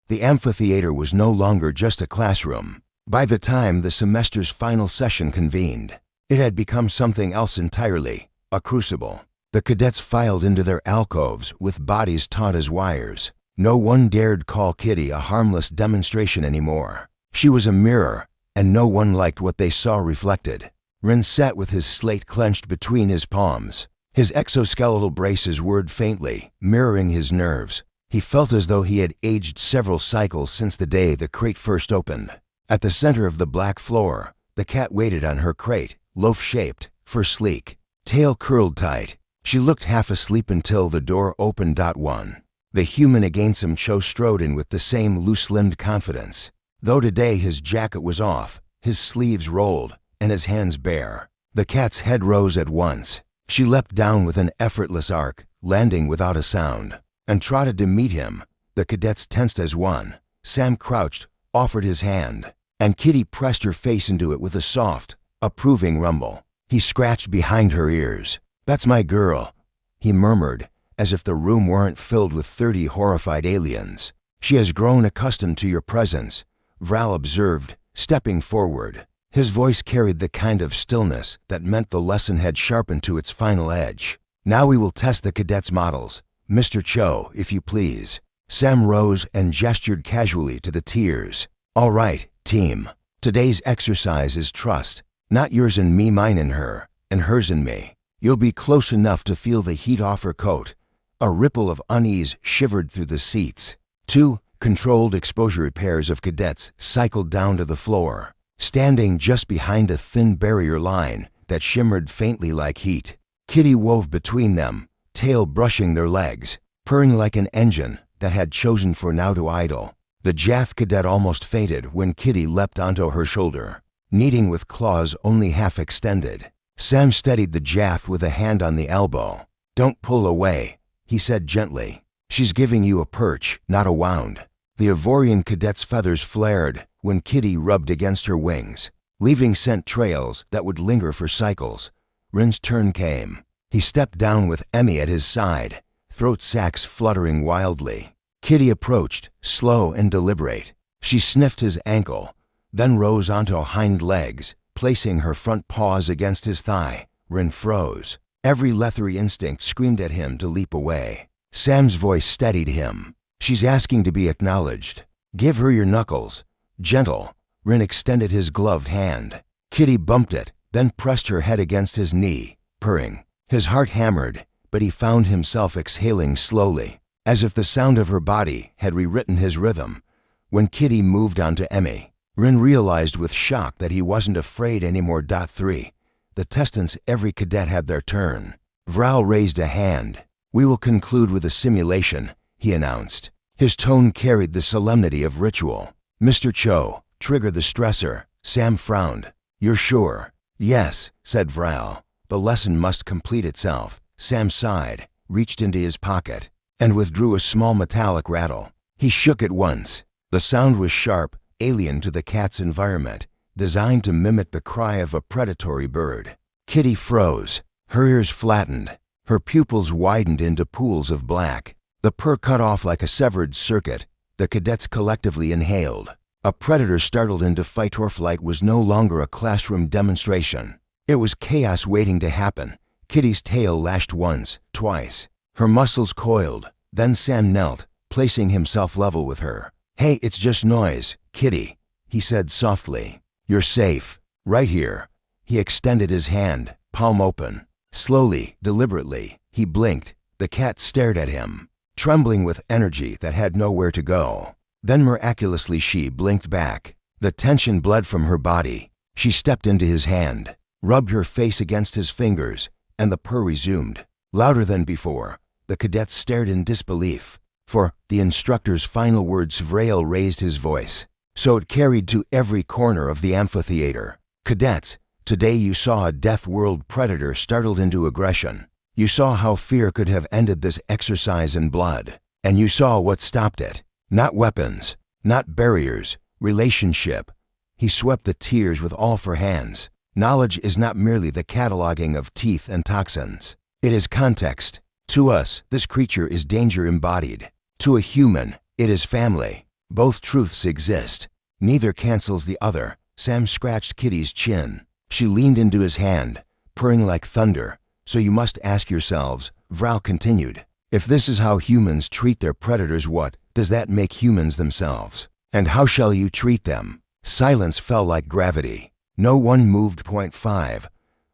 The amphitheater was no longer just a classroom. By the time the semester's final session convened, it had become something else entirely, a crucible. The cadets filed into their alcoves with bodies taut as wires. No one dared call Kitty a harmless demonstration anymore. She was a mirror, and no one liked what they saw reflected. Rin sat with his slate clenched between his palms. His exoskeletal braces whirred faintly, mirroring his nerves. He felt as though he had aged several cycles since the day the crate first opened. At the center of the black floor, the cat waited on her crate, loaf-shaped, fur sleek, tail curled tight. She looked half asleep until the door opened. 1. The human against him strode in with the same loose-limbed confidence. Though today his jacket was off, his sleeves rolled, and his hands bare. The cat's head rose at once. She leapt down with an effortless arc, landing without a sound, and trotted to meet him. The cadets tensed as one. Sam crouched, offered his hand, and Kitty pressed her face into it with a soft, approving rumble. He scratched behind her ears. "That's my girl," he murmured, as if the room weren't filled with 30 horrified aliens. "She has grown accustomed to your presence," Vral observed, stepping forward. His voice carried the kind of stillness that meant the lesson had sharpened to its final edge. "Now we will test the cadets' models. Mr. Cho, if you please." Sam rose and gestured casually to the tiers. "All right, team. Today's exercise is trust. Not yours and me, mine and her, and hers and me. You'll be close enough to feel the heat off her coat." A ripple of unease shivered through the seats. 2 controlled exposure pairs of cadets cycled down to the floor, standing just behind a thin barrier line that shimmered faintly like heat. Kitty wove between them, tail brushing their legs, purring like an engine that had chosen for now to idle. The Jath cadet almost fainted when Kitty leapt onto her shoulder, kneading with claws only half extended. Sam steadied the Jath with a hand on the elbow. "Don't pull away," he said gently. "She's giving you a perch, not a wound." The Ivorian cadet's feathers flared when Kitty rubbed against her wings, leaving scent trails that would linger for cycles. Rin's turn came. He stepped down with Emmy at his side, throat sacs fluttering wildly. Kitty approached, slow and deliberate. She sniffed his ankle, then rose onto hind legs, placing her front paws against his thigh. Rin froze. Every leathery instinct screamed at him to leap away. Sam's voice steadied him. "She's asking to be acknowledged. Give her your knuckles. Gentle." Rin extended his gloved hand. Kitty bumped it, then pressed her head against his knee, purring. His heart hammered, but he found himself exhaling slowly, as if the sound of her body had rewritten his rhythm. When Kitty moved on to Emmy, Rin realized with shock that he wasn't afraid anymore. 3. The testants every cadet had their turn. Vral raised a hand. "We will conclude with a simulation," he announced. His tone carried the solemnity of ritual. "Mr. Cho, trigger the stressor." Sam frowned. "You're sure?" "Yes," said Vral. "The lesson must complete itself." Sam sighed, reached into his pocket, and withdrew a small metallic rattle. He shook it once. The sound was sharp, alien to the cat's environment, designed to mimic the cry of a predatory bird. Kitty froze. Her ears flattened. Her pupils widened into pools of black. The purr cut off like a severed circuit. The cadets collectively inhaled. A predator startled into fight or flight was no longer a classroom demonstration. It was chaos waiting to happen. Kitty's tail lashed once, twice. Her muscles coiled. Then Sam knelt, placing himself level with her. "Hey, it's just noise, Kitty," he said softly. "You're safe. Right here." He extended his hand, palm open. Slowly, deliberately, he blinked. The cat stared at him, trembling with energy that had nowhere to go. Then miraculously she blinked back. The tension bled from her body. She stepped into his hand, rubbed her face against his fingers, and the purr resumed. Louder than before, the cadets stared in disbelief. For the instructor's final words, Vrail raised his voice, so it carried to every corner of the amphitheater. "Cadets, today you saw a Deathworld predator startled into aggression. You saw how fear could have ended this exercise in blood. And you saw what stopped it. Not weapons, not barriers, relationship." He swept the tears with all four hands. Knowledge is not merely the cataloging of teeth and toxins. It is context. To us, this creature is danger embodied. To a human, it is family. Both truths exist. Neither cancels the other. Sam scratched Kitty's chin. She leaned into his hand, purring like thunder. "So you must ask yourselves," Vrail continued, "if this is how humans treat their predators, what does that make humans themselves? And how shall you treat them?" Silence fell like gravity. No one moved. 5.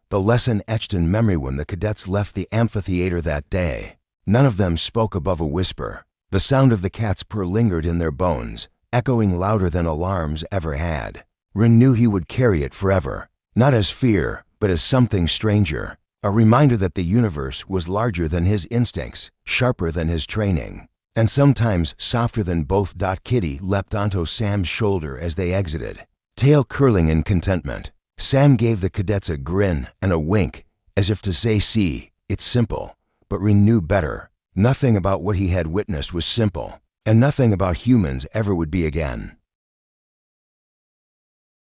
The lesson etched in memory when the cadets left the amphitheater that day. None of them spoke above a whisper. The sound of the cat's purr lingered in their bones, echoing louder than alarms ever had. Rin knew he would carry it forever, not as fear, but as something stranger. A reminder that the universe was larger than his instincts, sharper than his training, and sometimes softer than both. Kitty leapt onto Sam's shoulder as they exited, tail curling in contentment. Sam gave the cadets a grin and a wink, as if to say, "See, it's simple." But Rin knew better. Nothing about what he had witnessed was simple, and nothing about humans ever would be again.